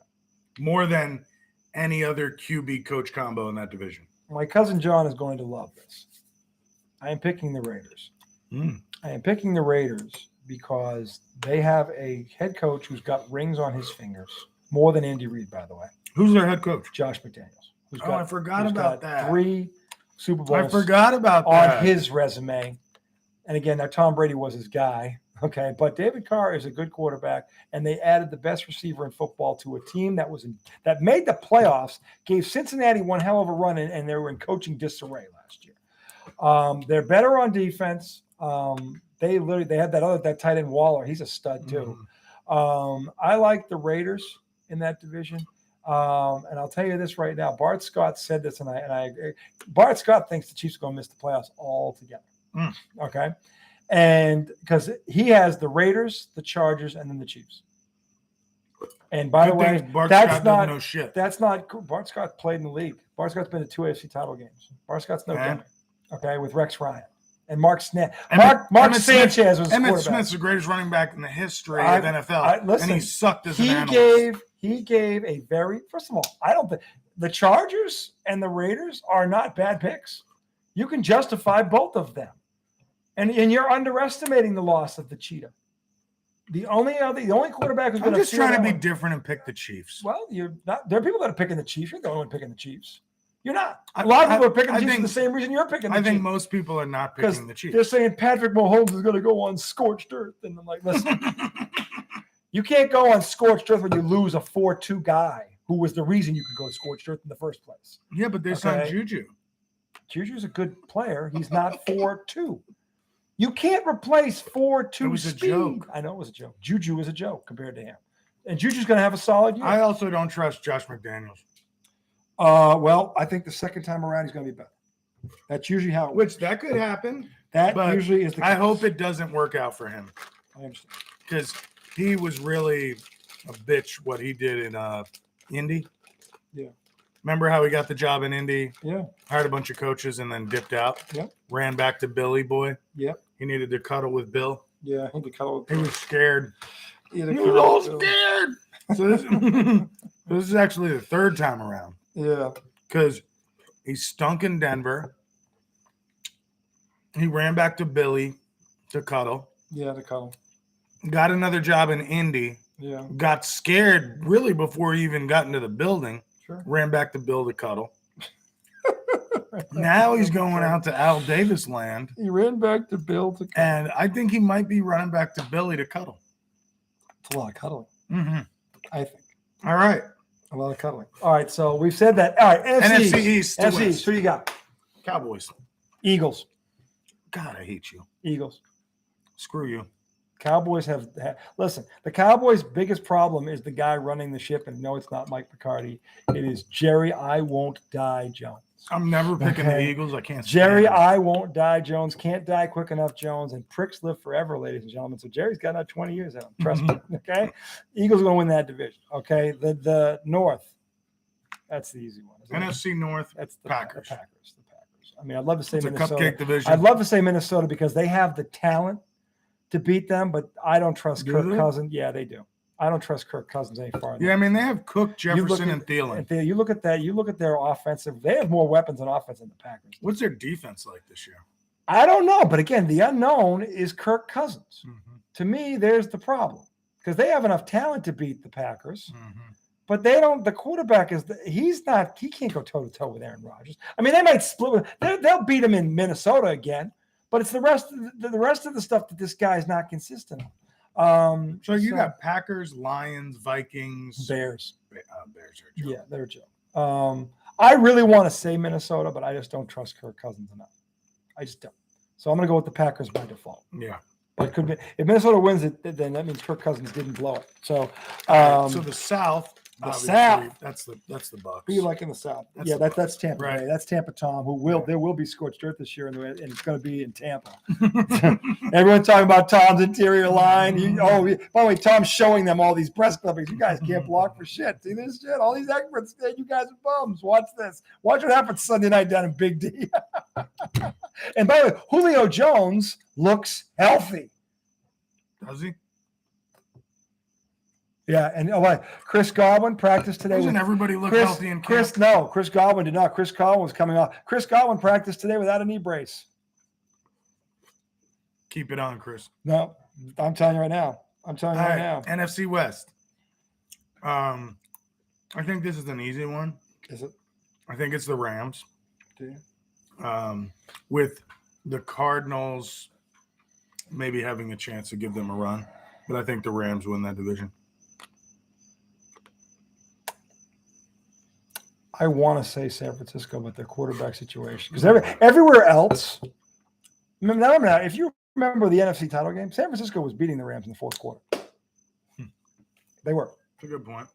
More than any other QB coach combo in that division. My cousin John is going to love this. I am picking the Raiders. Mm. I am picking the Raiders because they have a head coach who's got rings on his fingers, more than Andy Reid, by the way. Who's their head coach? Josh McDaniels. Who's I forgot who's about got that. 3 Super Bowls I forgot about on that. his resume. And again, now Tom Brady was his guy. Okay, but David Carr is a good quarterback, and they added the best receiver in football to a team that made the playoffs, gave Cincinnati one hell of a run, and they were in coaching disarray last year. They're better on defense. They had that tight end Waller. He's a stud too. I like the Raiders in that division. And I'll tell you this right now. Bart Scott said this, and I agree. Bart Scott thinks the Chiefs are going to miss the playoffs altogether. Okay. And because he has the Raiders, the Chargers, and then the Chiefs. And by the way, that's not Bart Scott played in the league. Bart Scott's been to 2 AFC title games. Bart Scott's no dummy. Okay, with Rex Ryan and Mark Sanchez was Emmitt Smith's the greatest running back in the history of NFL. And he sucked as an animal. He gave a very, first of all, I don't think the Chargers and the Raiders are not bad picks. You can justify both of them. And you're underestimating the loss of the Cheetah. The only quarterback who's going to. I'm just trying to be different and pick the Chiefs. Well, you're not. There are people that are picking the Chiefs. You're the only one picking the Chiefs. You're not. A lot of people are picking the Chiefs for the same reason you're picking the Chiefs. I think most people are not picking the Chiefs. They're saying Patrick Mahomes is going to go on scorched earth. And I'm like, listen, you can't go on scorched earth when you lose a 4-2 guy who was the reason you could go scorched earth in the first place. Yeah, but they signed Juju. Juju's a good player. He's not 4-2. You can't replace 4-2 It was speed. a joke. I know it was a joke. Juju was a joke compared to him. And Juju's going to have a solid year. I also don't trust Josh McDaniels. Well, I think the second time around he's going to be better. That's usually how it works. Which that could happen. That usually is the case. I hope it doesn't work out for him. I understand. Because he was really a bitch what he did in Indy. Yeah. Remember how he got the job in Indy? Yeah. Hired a bunch of coaches and then dipped out. Yep. Ran back to Billy Boy. Yep. He needed to cuddle with Bill. Yeah, I think the color. He was scared. He was all scared. So this is actually the third time around. Yeah. Because he stunk in Denver. He ran back to Billy to cuddle. Yeah, to cuddle. Got another job in Indy. Yeah. Got scared really before he even got into the building. Sure. Ran back to Bill to cuddle. Now he's going out to Al Davis land. He ran back to Bill to cuddle. And I think he might be running back to Billy to cuddle. It's a lot of cuddling. Mm-hmm. I think. All right. A lot of cuddling. All right, so we've said that. All right, NFC East. NFC East. Who you got? Cowboys. Eagles. God, I hate you. Eagles. Screw you. Cowboys have listen. The Cowboys' biggest problem is the guy running the ship, and no, it's not Mike McCarthy. It is Jerry I Won't Die Jones. I'm never picking the Eagles. I can't. Jerry I Won't Die Jones can't die quick enough. Jones and pricks live forever, ladies and gentlemen. So Jerry's got another 20 years in him. Trust me. Okay, Eagles are going to win that division. Okay, the North. That's the easy one. NFC North. That's the Packers. The Packers. I mean, I'd love to say It's Minnesota. a cupcake division. I'd love to say Minnesota because they have the talent to beat them, but I don't trust Kirk Cousins. Yeah, they do. I don't trust Kirk Cousins any farther. Yeah, I mean, they have Cook, Jefferson, and Thielen. You look at that. You look at their offensive. They have more weapons on offense than the Packers. What's their defense like this year? I don't know, but again, the unknown is Kirk Cousins. Mm-hmm. To me, there's the problem because they have enough talent to beat the Packers, Mm-hmm. but they don't. The quarterback he's not. He can't go toe to toe with Aaron Rodgers. I mean, they might split. They'll beat him in Minnesota again. But it's the rest of the stuff that this guy's not consistent on. So you got Packers, Lions, Vikings, Bears. Bears are a joke. Yeah, they're a joke. I really want to say Minnesota, but I just don't trust Kirk Cousins enough. I just don't. So I'm going to go with the Packers by default. Yeah. But it could be if Minnesota wins it, then that means Kirk Cousins didn't blow it. So, So the South, The Obviously, South. That's the Bucks. Who you like in the South? That's Yeah, the that's Tampa right. Bay. That's Tampa Tom, there will be scorched earth this year, and it's going to be in Tampa. Everyone talking about Tom's interior line. By the way, Tom's showing them all these press clippings. You guys can't block for shit. See this shit? All these experts say you guys are bums. Watch this. Watch what happens Sunday night down in Big D. And by the way, Julio Jones looks healthy. Does he? Yeah, and Chris Godwin practiced today. Doesn't everybody look healthy in camp? Chris Godwin did not. Chris Godwin was coming off. Chris Godwin practiced today without a knee brace. Keep it on, Chris. No, I'm telling you right now. Now. NFC West. I think this is an easy one. Is it? I think it's the Rams. Do you? With the Cardinals maybe having a chance to give them a run. But I think the Rams win that division. I want to say San Francisco, but their quarterback situation. Because everywhere else, now, if you remember the NFC title game, San Francisco was beating the Rams in the fourth quarter. They were. That's a good point.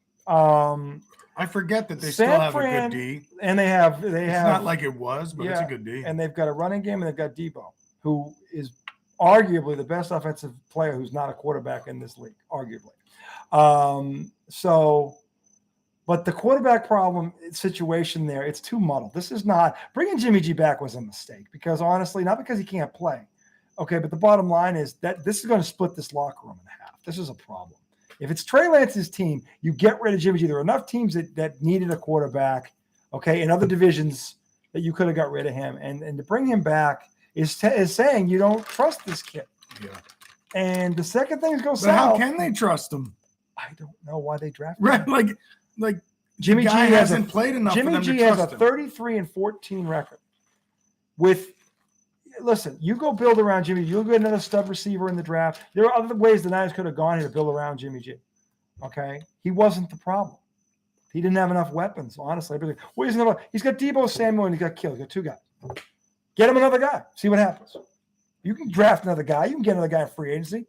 I forget that they still have a good D. And they have. It's not like it was, but it's a good D. And they've got a running game, and they've got Debo, who is arguably the best offensive player who's not a quarterback in this league, arguably. But the quarterback problem situation there, it's too muddled. This is not – bringing Jimmy G back was a mistake because honestly, not because he can't play. Okay, but the bottom line is that this is going to split this locker room in half. This is a problem. If it's Trey Lance's team, you get rid of Jimmy G. There are enough teams that needed a quarterback, okay, in other divisions that you could have got rid of him. And to bring him back is saying you don't trust this kid. Yeah. And the second things go south. But how can they trust him? I don't know why they drafted him. Right, like Jimmy G hasn't played enough. Jimmy G has a 33-14 record. Listen, you go build around Jimmy. You'll get another stud receiver in the draft. There are other ways the Niners could have gone here to build around Jimmy G. Okay, he wasn't the problem. He didn't have enough weapons, honestly. He's got Debo Samuel and he's got Kill. He's got two guys. Get him another guy. See what happens. You can draft another guy. You can get another guy in free agency.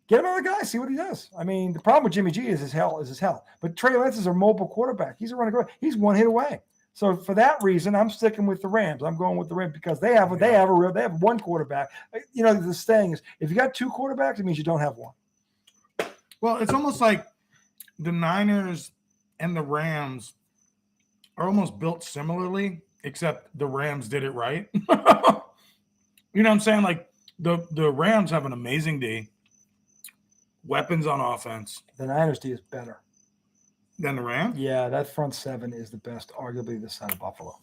Get another guy, see what he does. I mean, the problem with Jimmy G is his health. But Trey Lance is a mobile quarterback. He's a running quarterback. He's one hit away. So for that reason, I'm sticking with the Rams. I'm going with the Rams because they have one quarterback. You know, the saying is, if you got two quarterbacks, it means you don't have one. Well, it's almost like the Niners and the Rams are almost built similarly, except the Rams did it right. You know what I'm saying? Like the Rams have an amazing D. Weapons on offense. The Niners D is better than the Rams. Yeah, that front seven is the best, arguably the side of Buffalo.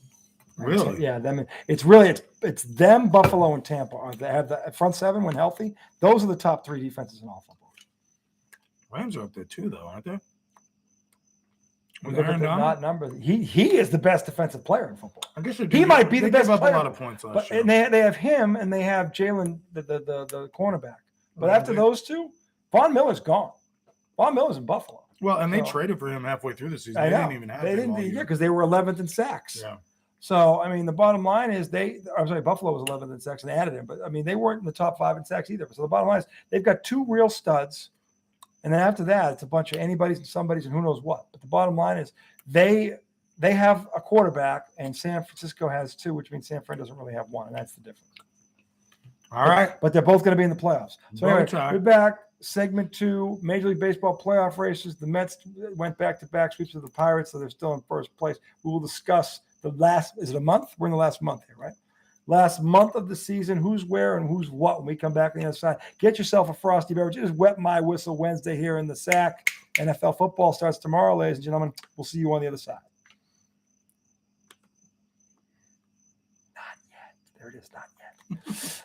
Really? Yeah, it's them, Buffalo, and Tampa. They have the front seven when healthy. Those are the top three defenses in all football. Rams are up there too, though, aren't they? Not number. He is the best defensive player in football. I guess he might be the best player. A lot of points last year. And they have him, and they have Jalen, the cornerback. But after those two. Von Miller's gone. Von Miller's in Buffalo. Well, and they traded for him halfway through the season. They didn't even have him. Because they were 11th in sacks. Yeah. So, I mean, the bottom line is Buffalo was 11th in sacks and they added him. But, I mean, they weren't in the top 5 in sacks either. So, the bottom line is they've got two real studs. And then after that, it's a bunch of anybody's and somebody's and who knows what. But the bottom line is they have a quarterback and San Francisco has two, which means San Fran doesn't really have one. And that's the difference. All right. But they're both going to be in the playoffs. So, anyway, we're back. Segment 2, Major League Baseball playoff races. The Mets went back-to-back sweeps of the Pirates, so they're still in first place. We will discuss is it a month? We're in the last month here, right? Last month of the season, who's where and who's what when we come back on the other side. Get yourself a frosty beverage. Just wet my whistle Wednesday here in the sack. NFL football starts tomorrow, ladies and gentlemen. We'll see you on the other side. Not yet. There it is, not yet.